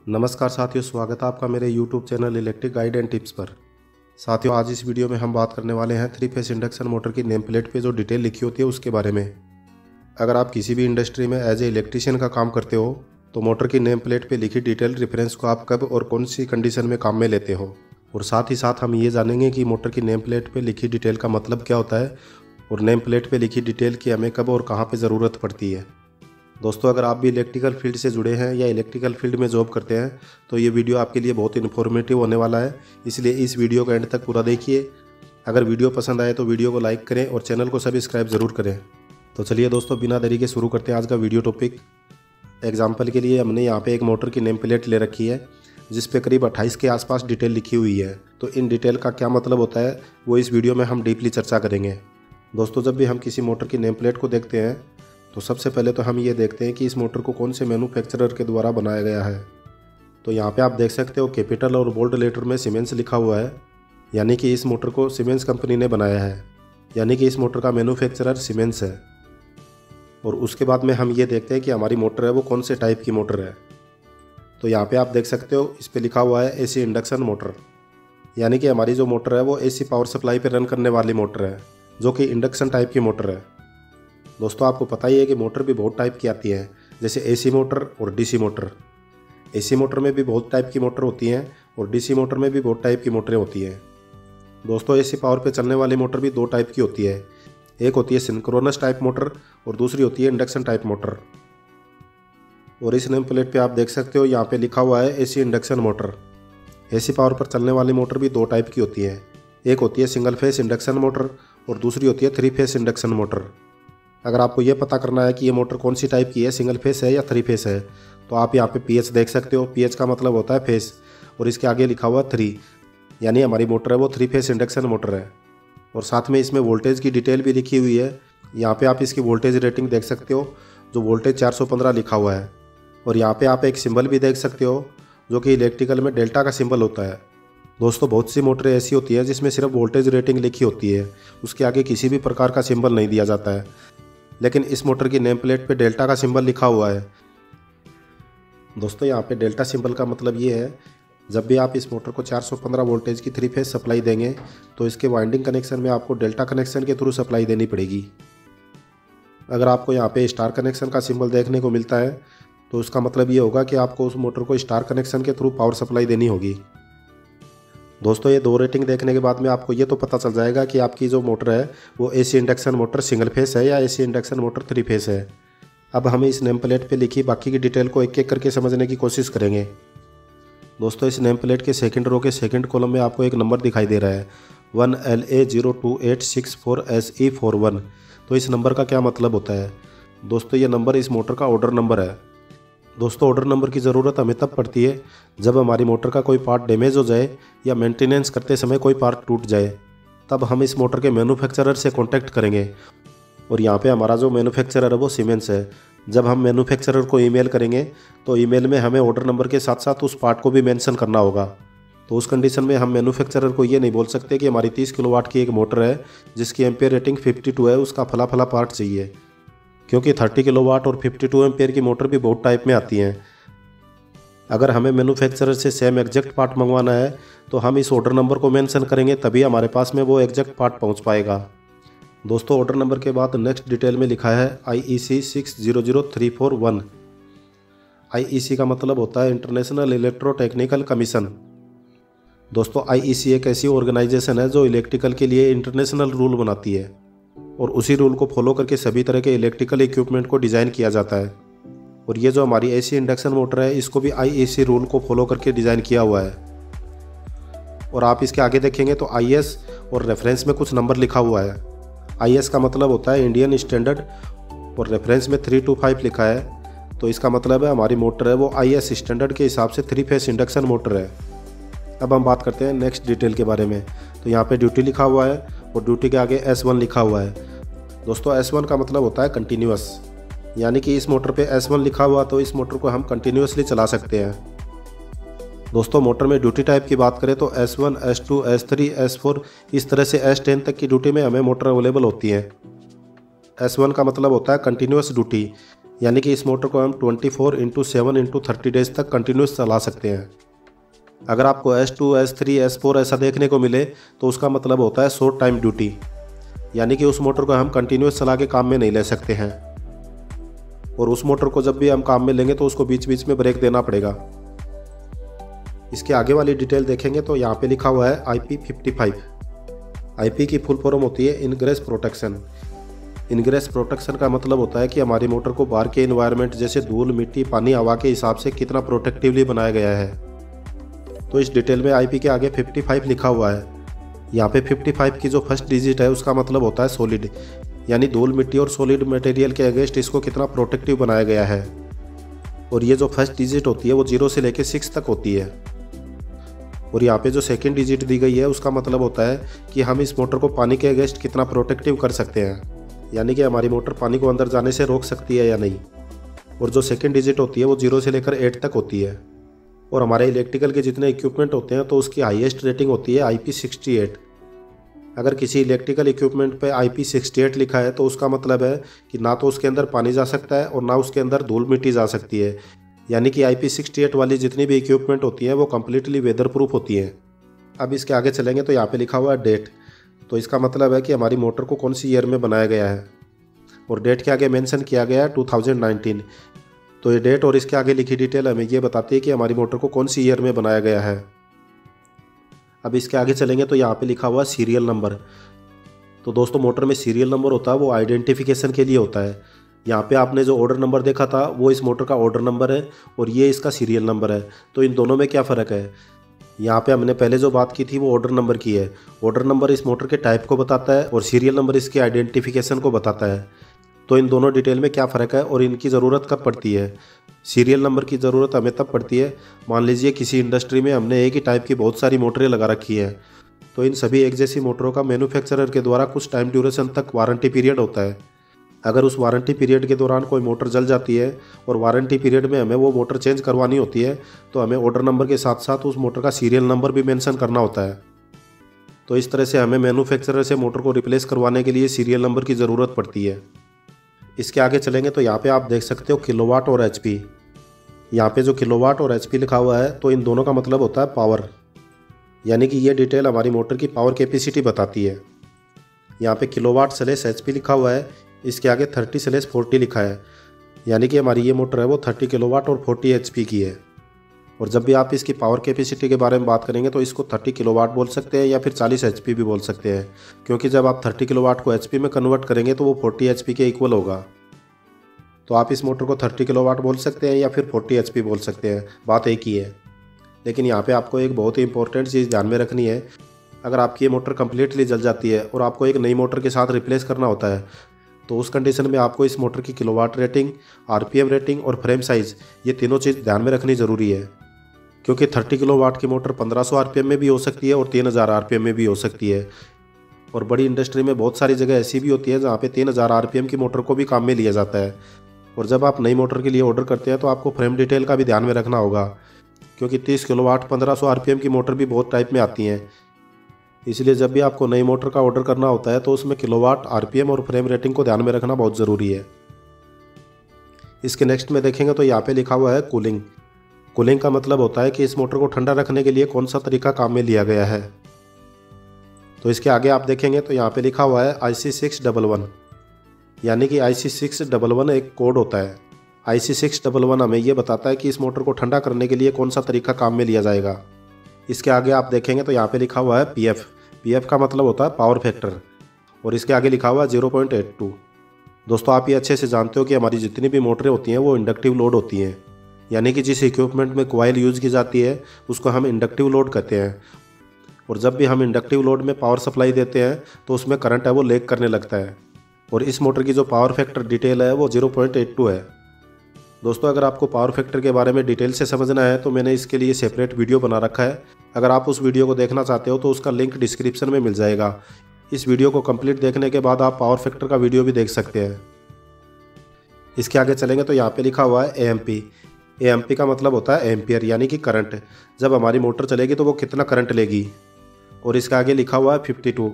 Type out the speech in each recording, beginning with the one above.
नमस्कार साथियों, स्वागत है आपका मेरे YouTube channel electric guide and tips पर। साथियों, आज इस वीडियो में हम बात करने वाले हैं 3 फेस इंडक्शन मोटर की नेम प्लेट पे जो डिटेल लिखी होती है उसके बारे में। अगर आप किसी भी इंडस्ट्री में एज ए इलेक्ट्रीशियन का काम करते हो तो मोटर की नेम प्लेट पे लिखी डिटेल रेफरेंस को आप कब और कौन सी कंडीशन में काम में लेते हो, और साथ ही साथ हम ये जानेंगे कि मोटर की नेम प्लेट पर लिखी डिटेल का मतलब क्या होता है और नेम प्लेट पर लिखी डिटेल की हमें कब और कहाँ पर ज़रूरत पड़ती है। दोस्तों, अगर आप भी इलेक्ट्रिकल फील्ड से जुड़े हैं या इलेक्ट्रिकल फील्ड में जॉब करते हैं तो ये वीडियो आपके लिए बहुत इन्फॉर्मेटिव होने वाला है, इसलिए इस वीडियो को एंड तक पूरा देखिए। अगर वीडियो पसंद आए तो वीडियो को लाइक करें और चैनल को सब्सक्राइब ज़रूर करें। तो चलिए दोस्तों, बिना देरी के शुरू करते हैं आज का वीडियो टॉपिक। एग्जाम्पल के लिए हमने यहाँ पर एक मोटर की नेम प्लेट ले रखी है जिस पे करीब 28 के आसपास डिटेल लिखी हुई है। तो इन डिटेल का क्या मतलब होता है वो इस वीडियो में हम डीपली चर्चा करेंगे। दोस्तों, जब भी हम किसी मोटर की नेम प्लेट को देखते हैं तो सबसे पहले तो हम ये देखते हैं कि इस मोटर को कौन से मैन्युफैक्चरर के द्वारा बनाया गया है। तो यहाँ पे आप देख सकते हो कैपिटल और बोल्ड लेटर में सीमेंस लिखा हुआ है, यानी कि इस मोटर को सीमेंस कंपनी ने बनाया है, यानी कि इस मोटर का मैन्युफैक्चरर सीमेंस है। और उसके बाद में हम ये देखते हैं कि हमारी मोटर है वो कौन से टाइप की मोटर है। तो यहाँ पर आप देख सकते हो इस पर लिखा हुआ है AC इंडक्शन मोटर, यानी कि हमारी जो मोटर है वो AC पावर सप्लाई पर रन करने वाली मोटर है, जो कि इंडक्शन टाइप की मोटर है। दोस्तों, आपको पता ही है कि मोटर भी बहुत टाइप की आती है, जैसे AC मोटर और DC मोटर। AC मोटर में भी बहुत टाइप की मोटर होती हैं और DC मोटर में भी बहुत टाइप की मोटरें होती हैं। दोस्तों, AC पावर पे चलने वाली मोटर भी दो टाइप की होती है, एक होती है सिंक्रोनस टाइप मोटर और दूसरी होती है इंडक्शन टाइप मोटर। और इस नेम प्लेट पे आप देख सकते हो यहाँ पे लिखा हुआ है AC induction motor. AC power पर चलने वाली मोटर भी दो टाइप की होती है, एक होती है सिंगल फेस इंडक्शन मोटर और दूसरी होती है 3 फेस इंडक्शन मोटर। अगर आपको ये पता करना है कि ये मोटर कौन सी टाइप की है, सिंगल फेस है या 3 फेस है, तो आप यहाँ पे PH देख सकते हो। PH का मतलब होता है फेस और इसके आगे लिखा हुआ 3, यानी हमारी मोटर है वो 3 फेस इंडक्शन मोटर है। और साथ में इसमें वोल्टेज की डिटेल भी लिखी हुई है। यहाँ पे आप इसकी वोल्टेज रेटिंग देख सकते हो, जो वोल्टेज 415 लिखा हुआ है। और यहाँ पे आप एक सिंबल भी देख सकते हो जो कि इलेक्ट्रिकल में डेल्टा का सिंबल होता है। दोस्तों, बहुत सी मोटरें ऐसी होती है जिसमें सिर्फ वोल्टेज रेटिंग लिखी होती है, उसके आगे किसी भी प्रकार का सिंबल नहीं दिया जाता है, लेकिन इस मोटर की नेम प्लेट पे डेल्टा का सिंबल लिखा हुआ है। दोस्तों, यहाँ पे डेल्टा सिंबल का मतलब ये है, जब भी आप इस मोटर को 415 वोल्टेज की 3 फेस सप्लाई देंगे तो इसके वाइंडिंग कनेक्शन में आपको डेल्टा कनेक्शन के थ्रू सप्लाई देनी पड़ेगी। अगर आपको यहाँ पे स्टार कनेक्शन का सिंबल देखने को मिलता है तो उसका मतलब ये होगा कि आपको उस मोटर को स्टार कनेक्शन के थ्रू पावर सप्लाई देनी होगी। दोस्तों, ये दो रेटिंग देखने के बाद में आपको ये तो पता चल जाएगा कि आपकी जो मोटर है वो AC induction motor single phase है या AC इंडक्शन मोटर 3 फेस है। अब हम इस नेम प्लेट पे लिखी बाकी की डिटेल को एक एक करके समझने की कोशिश करेंगे। दोस्तों, इस नेम प्लेट के सेकंड रो के सेकंड कॉलम में आपको एक नंबर दिखाई दे रहा है 1LA02864SE41। तो इस नंबर का क्या मतलब होता है? दोस्तों, ये नंबर इस मोटर का ऑर्डर नंबर है। दोस्तों, ऑर्डर नंबर की ज़रूरत हमें तब पड़ती है जब हमारी मोटर का कोई पार्ट डैमेज हो जाए या मेंटेनेंस करते समय कोई पार्ट टूट जाए, तब हम इस मोटर के मैन्युफैक्चरर से कांटेक्ट करेंगे। और यहाँ पे हमारा जो मैन्युफैक्चरर है वो सीमेंस है। जब हम मैन्युफैक्चरर को ईमेल करेंगे तो ईमेल में हमें ऑर्डर नंबर के साथ साथ उस पार्ट को भी मेंशन करना होगा। तो उस कंडीशन में हम मैन्युफैक्चरर को ये नहीं बोल सकते कि हमारी 30 किलोवाट की एक मोटर है जिसकी एम्पेयर रेटिंग 52 है, उसका फला फला पार्ट चाहिए, क्योंकि 30 किलोवाट और 52 एम्पेयर की मोटर भी बहुत टाइप में आती हैं। अगर हमें मैन्युफैक्चरर से सेम एग्जैक्ट पार्ट मंगवाना है तो हम इस ऑर्डर नंबर को मेंशन करेंगे, तभी हमारे पास में वो एग्जैक्ट पार्ट पहुंच पाएगा। दोस्तों, ऑर्डर नंबर के बाद नेक्स्ट डिटेल में लिखा है IEC 600341। IEC का मतलब होता है इंटरनेशनल इलेक्ट्रोटेक्निकल कमीशन। दोस्तों, IEC एक ऐसी ऑर्गेनाइजेशन है जो इलेक्ट्रिकल के लिए इंटरनेशनल रूल बनाती है और उसी रूल को फॉलो करके सभी तरह के इलेक्ट्रिकल इक्विपमेंट को डिज़ाइन किया जाता है। और ये जो हमारी AC इंडक्शन मोटर है इसको भी IEC रूल को फॉलो करके डिज़ाइन किया हुआ है। और आप इसके आगे देखेंगे तो IS और रेफरेंस में कुछ नंबर लिखा हुआ है। IS का मतलब होता है इंडियन स्टैंडर्ड और रेफरेंस में 325 लिखा है। तो इसका मतलब है हमारी मोटर है वो IS स्टैंडर्ड के हिसाब से 3 फेस इंडक्शन मोटर है। अब हम बात करते हैं नेक्स्ट डिटेल के बारे में। तो यहाँ पे ड्यूटी लिखा हुआ है और ड्यूटी के आगे S1 लिखा हुआ है। दोस्तों, S1 का मतलब होता है कंटिन्यूअस, यानी कि इस मोटर पे S1 लिखा हुआ तो इस मोटर को हम कंटिन्यूअसली चला सकते हैं। दोस्तों, मोटर में ड्यूटी टाइप की बात करें तो S1, S2, S3, S4 इस तरह से S10 तक की ड्यूटी में हमें मोटर अवेलेबल होती है। S1 का मतलब होता है कंटिन्यूअस ड्यूटी, यानी कि इस मोटर को हम 24/7/30 डेज तक कंटिन्यूस चला सकते हैं। अगर आपको S2, S3, S4 ऐसा देखने को मिले तो उसका मतलब होता है शॉर्ट टाइम ड्यूटी, यानी कि उस मोटर को हम कंटिन्यूस चला के काम में नहीं ले सकते हैं। और उस मोटर को जब भी हम काम में लेंगे तो उसको बीच बीच में ब्रेक देना पड़ेगा। इसके आगे वाली डिटेल देखेंगे तो यहाँ पे लिखा हुआ है IP55। IP की फुल फॉर्म होती है इनग्रेस प्रोटेक्शन। इनग्रेस प्रोटेक्शन का मतलब होता है कि हमारी मोटर को बाहर के एनवायरनमेंट जैसे धूल, मिट्टी, पानी, हवा के हिसाब से कितना प्रोटेक्टिवली बनाया गया है। तो इस डिटेल में IP के आगे 55 लिखा हुआ है। यहाँ पे 55 की जो फर्स्ट डिजिट है उसका मतलब होता है सॉलिड, यानी धूल, मिट्टी और सॉलिड मटेरियल के अगेंस्ट इसको कितना प्रोटेक्टिव बनाया गया है। और ये जो फर्स्ट डिजिट होती है वो 0 से लेकर 6 तक होती है। और यहाँ पे जो सेकंड डिजिट दी गई है उसका मतलब होता है कि हम इस मोटर को पानी के अगेंस्ट कितना प्रोटेक्टिव कर सकते हैं, यानी कि हमारी मोटर पानी को अंदर जाने से रोक सकती है या नहीं। और जो सेकंड डिजिट होती है वो 0 से लेकर 8 तक होती है। और हमारे इलेक्ट्रिकल के जितने इक्विपमेंट होते हैं तो उसकी हाईएस्ट रेटिंग होती है IP68। अगर किसी इलेक्ट्रिकल इक्विपमेंट पे IP68 लिखा है तो उसका मतलब है कि ना तो उसके अंदर पानी जा सकता है और ना उसके अंदर धूल मिट्टी जा सकती है, यानी कि IP68 वाली जितनी भी इक्विपमेंट होती हैं वो कम्प्लीटली वेदर प्रूफ होती हैं। अब इसके आगे चलेंगे तो यहाँ पे लिखा हुआ है डेट। तो इसका मतलब है कि हमारी मोटर को कौन सी ईयर में बनाया गया है। और डेट के आगे मेंशन किया गया है 2019। तो ये डेट और इसके आगे लिखी डिटेल हमें ये बताती है कि हमारी मोटर को कौन सी ईयर में बनाया गया है। अब इसके आगे चलेंगे तो यहाँ पे लिखा हुआ है सीरियल नंबर। तो दोस्तों मोटर में सीरियल नंबर होता है वो आइडेंटिफिकेशन के लिए होता है। यहाँ पे आपने जो ऑर्डर नंबर देखा था वो इस मोटर का ऑर्डर नंबर है और ये इसका सीरियल नंबर है। तो इन दोनों में क्या फ़र्क है? यहाँ पे हमने पहले जो बात की थी वो ऑर्डर नंबर की है। ऑर्डर नंबर इस मोटर के टाइप को बताता है और सीरियल नंबर इसकी आइडेंटिफिकेशन को बताता है। तो इन दोनों डिटेल में क्या फ़र्क है और इनकी ज़रूरत कब पड़ती है? सीरियल नंबर की ज़रूरत हमें तब पड़ती है, मान लीजिए किसी इंडस्ट्री में हमने एक ही टाइप की बहुत सारी मोटरें लगा रखी हैं। तो इन सभी एक जैसी मोटरों का मैन्युफैक्चरर के द्वारा कुछ टाइम ड्यूरेशन तक वारंटी पीरियड होता है। अगर उस वारंटी पीरियड के दौरान कोई मोटर जल जाती है और वारंटी पीरियड में हमें वो मोटर चेंज करवानी होती है तो हमें ऑर्डर नंबर के साथ साथ उस मोटर का सीरियल नंबर भी मेंशन करना होता है। तो इस तरह से हमें मैन्युफैक्चरर से मोटर को रिप्लेस करवाने के लिए सीरियल नंबर की ज़रूरत पड़ती है। इसके आगे चलेंगे तो यहाँ पे आप देख सकते हो किलोवाट और HP। यहाँ पे जो किलोवाट और HP लिखा हुआ है तो इन दोनों का मतलब होता है पावर, यानी कि ये डिटेल हमारी मोटर की पावर कैपेसिटी बताती है। यहाँ पे किलोवाट/HP लिखा हुआ है, इसके आगे 30/40 लिखा है, यानी कि हमारी ये मोटर है वो 30 किलोवाट और 40 HP की है। और जब भी आप इसकी पावर कैपेसिटी के बारे में बात करेंगे तो इसको 30 किलोवाट बोल सकते हैं या फिर 40 HP भी बोल सकते हैं, क्योंकि जब आप 30 किलोवाट को HP में कन्वर्ट करेंगे तो वो 40 HP के इक्वल होगा। तो आप इस मोटर को 30 किलोवाट बोल सकते हैं या फिर 40 HP बोल सकते हैं, बात एक ही है। लेकिन यहाँ पे आपको एक बहुत ही इंपॉर्टेंट चीज़ ध्यान में रखनी है। अगर आपकी ये मोटर कम्प्लीटली जल जाती है और आपको एक नई मोटर के साथ रिप्लेस करना होता है तो उस कंडीशन में आपको इस मोटर की किलोवाट रेटिंग, RPM रेटिंग और फ्रेम साइज़ ये तीनों चीज़ ध्यान में रखनी ज़रूरी है, क्योंकि 30 किलोवाट की मोटर 1500 RPM में भी हो सकती है और 3000 RPM में भी हो सकती है। और बड़ी इंडस्ट्री में बहुत सारी जगह ऐसी भी होती है जहाँ पे 3000 RPM की मोटर को भी काम में लिया जाता है। और जब आप नई मोटर के लिए ऑर्डर करते हैं तो आपको फ्रेम डिटेल का भी ध्यान में रखना होगा, क्योंकि 30 किलोवाट 1500 RPM की मोटर भी बहुत टाइप में आती हैं। इसलिए जब भी आपको नई मोटर का ऑर्डर करना होता है तो उसमें किलोवाट, RPM और फ्रेम रेटिंग को ध्यान में रखना बहुत ज़रूरी है। इसके नेक्स्ट में देखेंगे तो यहाँ पे लिखा हुआ है कूलिंग। कूलिंग का मतलब होता है कि इस मोटर को ठंडा रखने के लिए कौन सा तरीका काम में लिया गया है। तो इसके आगे आप देखेंगे तो यहाँ पे लिखा हुआ है IC611, यानी कि IC611 एक कोड होता है। IC611 हमें ये बताता है कि इस मोटर को ठंडा करने के लिए कौन सा तरीका काम में लिया जाएगा। इसके आगे आप देखेंगे तो यहाँ पे लिखा हुआ है PF। PF का मतलब होता है पावर फैक्टर और इसके आगे लिखा हुआ है 0.82। दोस्तों आप ये अच्छे से जानते हो कि हमारी जितनी भी मोटरें होती हैं वो इंडक्टिव लोड होती हैं, यानी कि जिस इक्विपमेंट में कॉइल यूज़ की जाती है उसको हम इंडक्टिव लोड कहते हैं। और जब भी हम इंडक्टिव लोड में पावर सप्लाई देते हैं तो उसमें करंट है वो लेग करने लगता है। और इस मोटर की जो पावर फैक्टर डिटेल है वो 0.82 है। दोस्तों अगर आपको पावर फैक्टर के बारे में डिटेल से समझना है तो मैंने इसके लिए सेपरेट वीडियो बना रखा है। अगर आप उस वीडियो को देखना चाहते हो तो उसका लिंक डिस्क्रिप्शन में मिल जाएगा। इस वीडियो को कंप्लीट देखने के बाद आप पावर फैक्टर का वीडियो भी देख सकते हैं। इसके आगे चलेंगे तो यहाँ पे लिखा हुआ है AMP। AMP का मतलब होता है एम्पियर, यानी कि करंट। जब हमारी मोटर चलेगी तो वो कितना करंट लेगी। और इसके आगे लिखा हुआ है 52।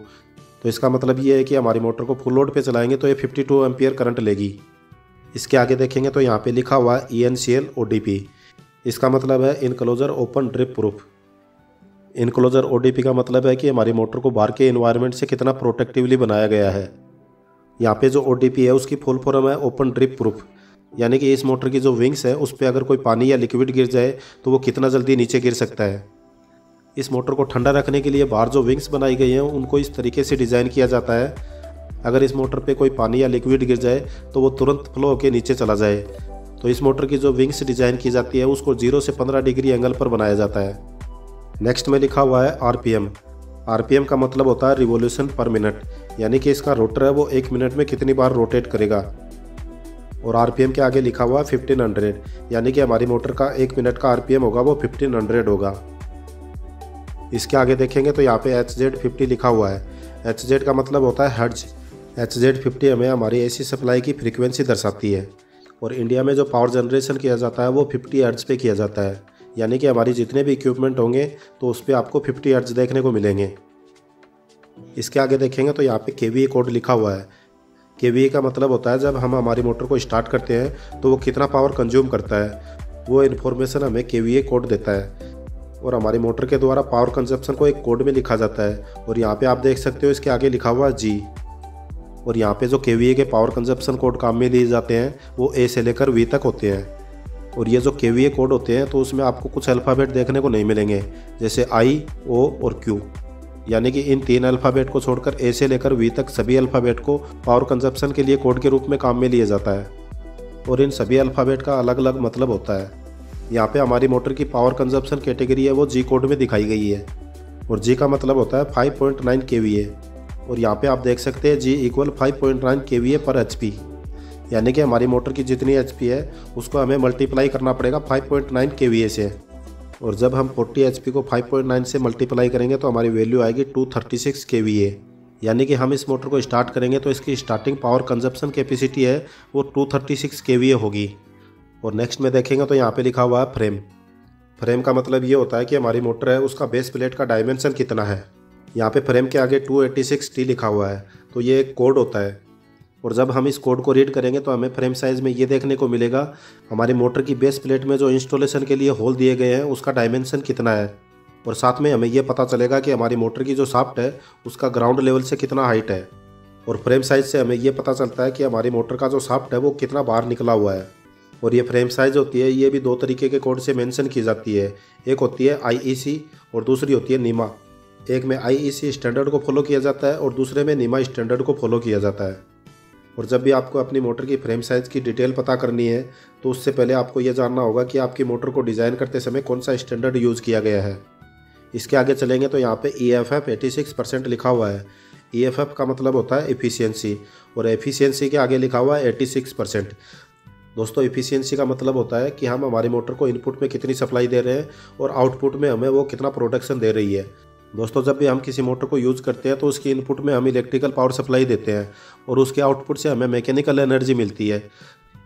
तो इसका मतलब ये है कि हमारी मोटर को फुल लोड पे चलाएंगे तो ये 52 एम्पियर करंट लेगी। इसके आगे देखेंगे तो यहाँ पे लिखा हुआ है ENCL ODP। इसका मतलब है enclosure open drip proof. Enclosure ODP का मतलब है कि हमारी मोटर को बाहर के एनवायरनमेंट से कितना प्रोटेक्टिवली बनाया गया है। यहाँ पे जो ODP है उसकी फुल फॉर्म है ओपन ड्रिप प्रूफ, यानी कि इस मोटर की जो विंग्स है उस पर अगर कोई पानी या लिक्विड गिर जाए तो वो कितना जल्दी नीचे गिर सकता है। इस मोटर को ठंडा रखने के लिए बाहर जो विंग्स बनाई गई हैं उनको इस तरीके से डिज़ाइन किया जाता है, अगर इस मोटर पे कोई पानी या लिक्विड गिर जाए तो वो तुरंत फ्लो होकर नीचे चला जाए। तो इस मोटर की जो विंग्स डिज़ाइन की जाती है उसको 0 से 15 डिग्री एंगल पर बनाया जाता है। नेक्स्ट में लिखा हुआ है RPM। RPM का मतलब होता है रिवोल्यूशन पर मिनट, यानी कि इसका रोटर है वो 1 मिनट में कितनी बार रोटेट करेगा। और RPM के आगे लिखा हुआ है 1500, यानी कि हमारी मोटर का 1 मिनट का RPM होगा वो 1500 होगा। इसके आगे देखेंगे तो यहाँ पे HZ50 लिखा हुआ है। HZ का मतलब होता है हर्ट्ज। HZ50 हमें हमारी AC सप्लाई की फ्रीक्वेंसी दर्शाती है। और इंडिया में जो पावर जनरेशन किया जाता है वो 50 हर्ट्ज पे किया जाता है, यानी कि हमारी जितने भी इक्विपमेंट होंगे तो उस पर आपको 50 हर्ट्ज देखने को मिलेंगे। इसके आगे देखेंगे तो यहाँ पे KVA कोड लिखा हुआ है। KVA का मतलब होता है जब हम हमारी मोटर को स्टार्ट करते हैं तो वो कितना पावर कंज्यूम करता है, वो इन्फॉर्मेशन हमें KVA कोड देता है। और हमारी मोटर के द्वारा पावर कंजप्शन को एक कोड में लिखा जाता है। और यहाँ पे आप देख सकते हो इसके आगे लिखा हुआ है G। और यहाँ पे जो KVA के पावर कंजप्शन कोड काम में लिए जाते हैं वो A से लेकर V तक होते हैं। और ये जो KVA कोड होते हैं तो उसमें आपको कुछ अल्फ़ाबेट देखने को नहीं मिलेंगे, जैसे I, O और Q, यानी कि इन 3 अल्फ़ाबेट को छोड़कर A से लेकर V तक सभी अल्फ़ाबेट को पावर कंजप्शन के लिए कोड के रूप में काम में लिया जाता है। और इन सभी अल्फ़ाबेट का अलग अलग मतलब होता है। यहाँ पे हमारी मोटर की पावर कंजप्शन कैटेगरी है वो G कोड में दिखाई गई है। और G का मतलब होता है 5.9 kVA। और यहाँ पे आप देख सकते हैं G इक्वल 5.9 kVA पर HP, यानी कि हमारी मोटर की जितनी HP है उसको हमें मल्टीप्लाई करना पड़ेगा 5.9 kVA से। और जब हम 40 HP को 5.9 से मल्टीप्लाई करेंगे तो हमारी वैल्यू आएगी 236 kVA, यानी कि हम इस मोटर को स्टार्ट करेंगे तो इसकी स्टार्टिंग पावर कंजप्शन कैपेसिटी है वो 236 kVA होगी। और नेक्स्ट में देखेंगे तो यहाँ पे लिखा हुआ है फ्रेम। फ्रेम का मतलब ये होता है कि हमारी मोटर है उसका बेस प्लेट का डायमेंशन कितना है। यहाँ पे फ्रेम के आगे 286T लिखा हुआ है, तो ये एक कोड होता है। और जब हम इस कोड को रीड करेंगे तो हमें फ्रेम साइज़ में ये देखने को मिलेगा हमारी मोटर की बेस प्लेट में जो इंस्टॉलेशन के लिए होल दिए गए हैं उसका डायमेंशन कितना है। और साथ में हमें ये पता चलेगा कि हमारी मोटर की जो शाफ्ट है उसका ग्राउंड लेवल से कितना हाइट है। और फ्रेम साइज़ से हमें ये पता चलता है कि हमारी मोटर का जो शाफ्ट है वो कितना बाहर निकला हुआ है। और ये फ्रेम साइज़ होती है ये भी 2 तरीके के कोड से मेंशन की जाती है, एक होती है IEC और दूसरी होती है नीमा। एक में IEC स्टैंडर्ड को फॉलो किया जाता है और दूसरे में नीमा स्टैंडर्ड को फॉलो किया जाता है। और जब भी आपको अपनी मोटर की फ्रेम साइज़ की डिटेल पता करनी है तो उससे पहले आपको यह जानना होगा कि आपकी मोटर को डिज़ाइन करते समय कौन सा स्टैंडर्ड यूज़ किया गया है। इसके आगे चलेंगे तो यहाँ पे EFF 86% लिखा हुआ है। EFF का मतलब होता है एफिशिएंसी, और एफिशिएंसी के आगे लिखा हुआ है 86%। दोस्तों एफिशिएंसी का मतलब होता है कि हम हमारी मोटर को इनपुट में कितनी सप्लाई दे रहे हैं और आउटपुट में हमें वो कितना प्रोडक्शन दे रही है। दोस्तों जब भी हम किसी मोटर को यूज़ करते हैं तो उसकी इनपुट में हम इलेक्ट्रिकल पावर सप्लाई देते हैं और उसके आउटपुट से हमें मैकेनिकल एनर्जी मिलती है।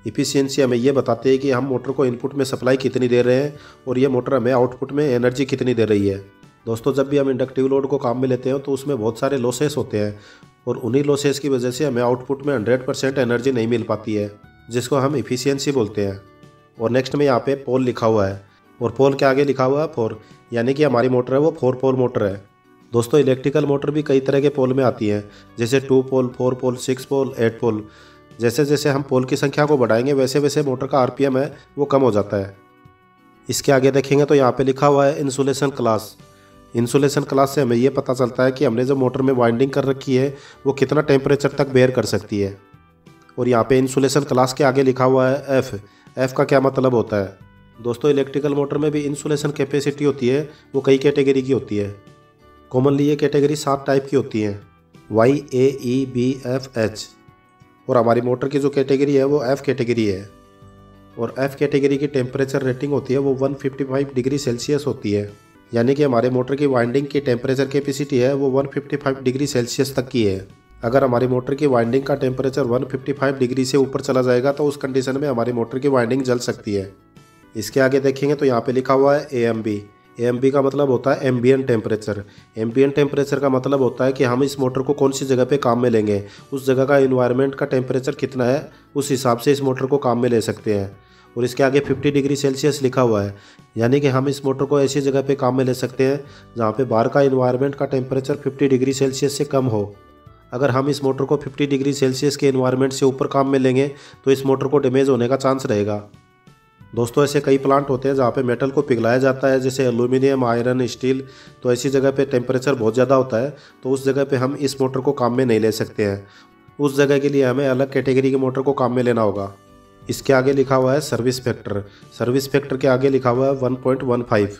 इफ़िशियंसी हमें ये बताती है कि हम मोटर को इनपुट में सप्लाई कितनी दे रहे हैं और ये मोटर हमें आउटपुट में एनर्जी कितनी दे रही है। दोस्तों जब भी हम इंडक्टिव लोड को काम में लेते हैं तो उसमें बहुत सारे लॉसेस होते हैं और उन्हीं लॉसेस की वजह से हमें आउटपुट में 100% एनर्जी नहीं मिल पाती है, जिसको हम इफ़िशियंसी बोलते हैं। और नेक्स्ट में यहाँ पे पोल लिखा हुआ है और पोल के आगे लिखा हुआ है 4, यानी कि हमारी मोटर है वो 4 पोल मोटर है। दोस्तों इलेक्ट्रिकल मोटर भी कई तरह के पोल में आती हैं, जैसे 2 पोल, 4 पोल, 6 पोल, 8 पोल। जैसे जैसे हम पोल की संख्या को बढ़ाएंगे वैसे वैसे मोटर का RPM है वो कम हो जाता है। इसके आगे देखेंगे तो यहाँ पे लिखा हुआ है इंसुलेशन क्लास। इंसुलेशन क्लास से हमें ये पता चलता है कि हमने जो मोटर में वाइंडिंग कर रखी है वो कितना टेम्परेचर तक बेयर कर सकती है। और यहाँ पे इंसुलेशन क्लास के आगे लिखा हुआ है F का क्या मतलब होता है। दोस्तों इलेक्ट्रिकल मोटर में भी इंसुलेशन कैपेसिटी होती है वो कई कैटेगरी की होती है। कॉमनली ये कैटेगरी 7 टाइप की होती हैं, Y, A, E, B, F, H। और हमारी मोटर की जो कैटेगरी है वो F कैटेगरी है। और F कैटेगरी की टेम्परेचर रेटिंग होती है वो 155 डिग्री सेल्सियस होती है, यानी कि हमारे मोटर की वाइंडिंग की टेम्परेचर कैपेसिटी है वो 155 डिग्री सेल्सियस तक की है। अगर हमारी मोटर की वाइंडिंग का टेम्परेचर 155 डिग्री से ऊपर चला जाएगा तो उस कंडीशन में हमारी मोटर की वाइंडिंग जल सकती है। इसके आगे देखेंगे तो यहाँ पे लिखा हुआ है AMB। एएमपी का मतलब होता है एम्बिएंट टेम्परेचर। एम्बिएंट टेम्परेचर का मतलब होता है कि हम इस मोटर को कौन सी जगह पे काम में लेंगे, उस जगह का इन्वायरमेंट का टेम्परेचर कितना है, उस हिसाब से इस मोटर को काम में ले सकते हैं। और इसके आगे 50 डिग्री सेल्सियस लिखा हुआ है, यानी कि हम इस मोटर को ऐसी जगह पे काम में ले सकते हैं जहाँ पे बाहर का इन्वायरमेंट का टेम्परेचर 50 डिग्री सेल्सियस से कम हो। अगर हम इस मोटर को 50 डिग्री सेल्सियस के इन्वायरमेंट से ऊपर काम में लेंगे तो इस मोटर को डैमेज होने का चांस रहेगा। दोस्तों ऐसे कई प्लांट होते हैं जहाँ पे मेटल को पिघलाया जाता है, जैसे एल्यूमिनियम, आयरन, स्टील। तो ऐसी जगह पे टेम्परेचर बहुत ज़्यादा होता है, तो उस जगह पे हम इस मोटर को काम में नहीं ले सकते हैं। उस जगह के लिए हमें अलग कैटेगरी के मोटर को काम में लेना होगा। इसके आगे लिखा हुआ है सर्विस फैक्टर। सर्विस फैक्टर के आगे लिखा हुआ है 1.15।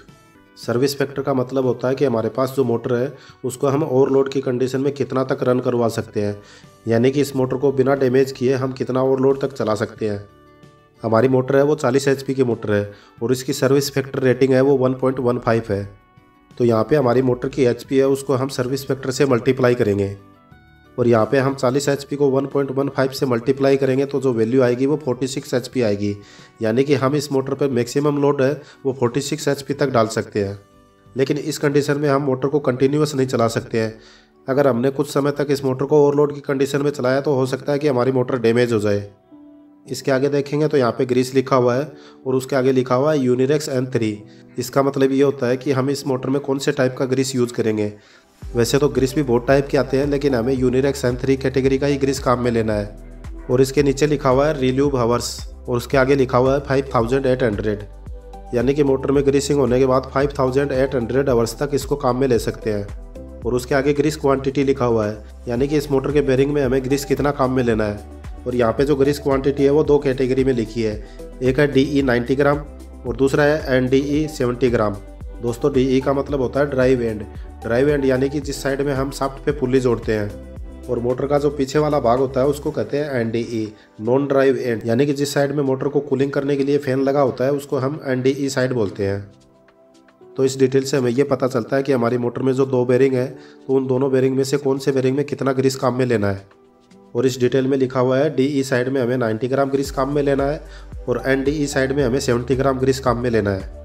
सर्विस फैक्टर का मतलब होता है कि हमारे पास जो मोटर है उसको हम ओवरलोड की कंडीशन में कितना तक रन करवा सकते हैं, यानी कि इस मोटर को बिना डैमेज किए हम कितना ओवरलोड तक चला सकते हैं। हमारी मोटर है वो 40 HP की मोटर है और इसकी सर्विस फैक्टर रेटिंग है वो 1.15 है। तो यहाँ पे हमारी मोटर की HP है उसको हम सर्विस फैक्टर से मल्टीप्लाई करेंगे और यहाँ पे हम 40 HP को 1.15 से मल्टीप्लाई करेंगे तो जो वैल्यू आएगी वो 46 HP आएगी, यानी कि हम इस मोटर पर मैक्सिमम लोड है वो 46 HP तक डाल सकते हैं। लेकिन इस कंडीशन में हम मोटर को कंटिन्यूस नहीं चला सकते हैं। अगर हमने कुछ समय तक इस मोटर को ओवरलोड की कंडीशन में चलाया तो हो सकता है कि हमारी मोटर डैमेज हो जाए। इसके आगे देखेंगे तो यहाँ पे ग्रीस लिखा हुआ है और उसके आगे लिखा हुआ है यूनिरेक्स N3। इसका मतलब ये होता है कि हम इस मोटर में कौन से टाइप का ग्रीस यूज़ करेंगे। वैसे तो ग्रीस भी बहुत टाइप के आते हैं, लेकिन हमें यूनिरेक्स N3 कैटेगरी का ही ग्रीस काम में लेना है। और इसके नीचे लिखा हुआ है रिल्यूब हावर्स और उसके आगे लिखा हुआ है 5800, यानी कि मोटर में ग्रीसिंग होने के बाद 5800 आवर्स तक इसको काम में ले सकते हैं। और उसके आगे ग्रीस क्वांटिटी लिखा हुआ है, यानी कि इस मोटर के बेरिंग में हमें ग्रीस कितना काम में लेना है। और यहाँ पे जो ग्रीस क्वांटिटी है वो 2 कैटेगरी में लिखी है, एक है DE 90 ग्राम और दूसरा है NDE 70 ग्राम। दोस्तों DE का मतलब होता है ड्राइव एंड। ड्राइव एंड यानी कि जिस साइड में हम शाफ्ट पे पुल्ली जोड़ते हैं, और मोटर का जो पीछे वाला भाग होता है उसको कहते हैं NDE, नॉन ड्राइव एंड, यानी कि जिस साइड में मोटर को कूलिंग करने के लिए फैन लगा होता है उसको हम NDE साइड बोलते हैं। तो इस डिटेल से हमें ये पता चलता है कि हमारी मोटर में जो 2 बेरिंग है तो उन दोनों बेरिंग में से कौन से बेरिंग में कितना ग्रीस काम में लेना है। और इस डिटेल में लिखा हुआ है DE साइड में हमें 90 ग्राम ग्रीस काम में लेना है और NDE साइड में हमें 70 ग्राम ग्रीस काम में लेना है।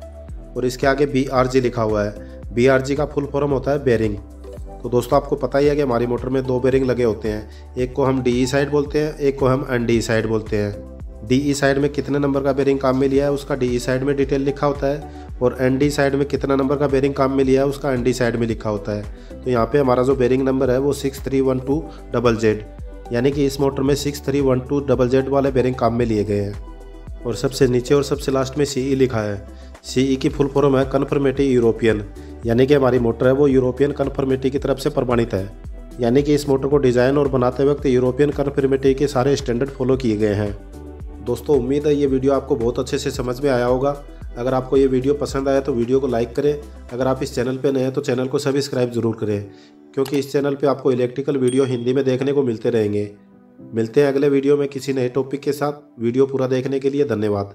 और इसके आगे BRG लिखा हुआ है। BRG का फुल फॉर्म होता है बेरिंग। तो दोस्तों आपको पता ही है कि हमारी मोटर में 2 बेरिंग लगे होते हैं, एक को हम DE साइड बोलते हैं, एक को हम NDE साइड बोलते हैं। DE साइड में कितने नंबर का बेरिंग काम में लिया है उसका DE साइड में डिटेल लिखा होता है और ND साइड में कितना नंबर का बेरिंग काम में लिया है उसका ND साइड में लिखा होता है। तो यहाँ पे हमारा जो बेरिंग नंबर है वो 6312ZZ, यानी कि इस मोटर में 6312ZZ वाले बेरिंग काम में लिए गए हैं। और सबसे नीचे और सबसे लास्ट में CE लिखा है। CE की फुल फॉर्म है कन्फर्मेटी यूरोपियन, यानी कि हमारी मोटर है वो यूरोपियन कन्फर्मेटी की तरफ से प्रमाणित है, यानी कि इस मोटर को डिज़ाइन और बनाते वक्त यूरोपियन कन्फर्मेटी के सारे स्टैंडर्ड फॉलो किए गए हैं। दोस्तों उम्मीद है ये वीडियो आपको बहुत अच्छे से समझ में आया होगा। अगर आपको ये वीडियो पसंद आया तो वीडियो को लाइक करें। अगर आप इस चैनल पर नए हैं तो चैनल को सब्सक्राइब जरूर करें, क्योंकि इस चैनल पे आपको इलेक्ट्रिकल वीडियो हिंदी में देखने को मिलते रहेंगे। मिलते हैं अगले वीडियो में किसी नए टॉपिक के साथ। वीडियो पूरा देखने के लिए धन्यवाद।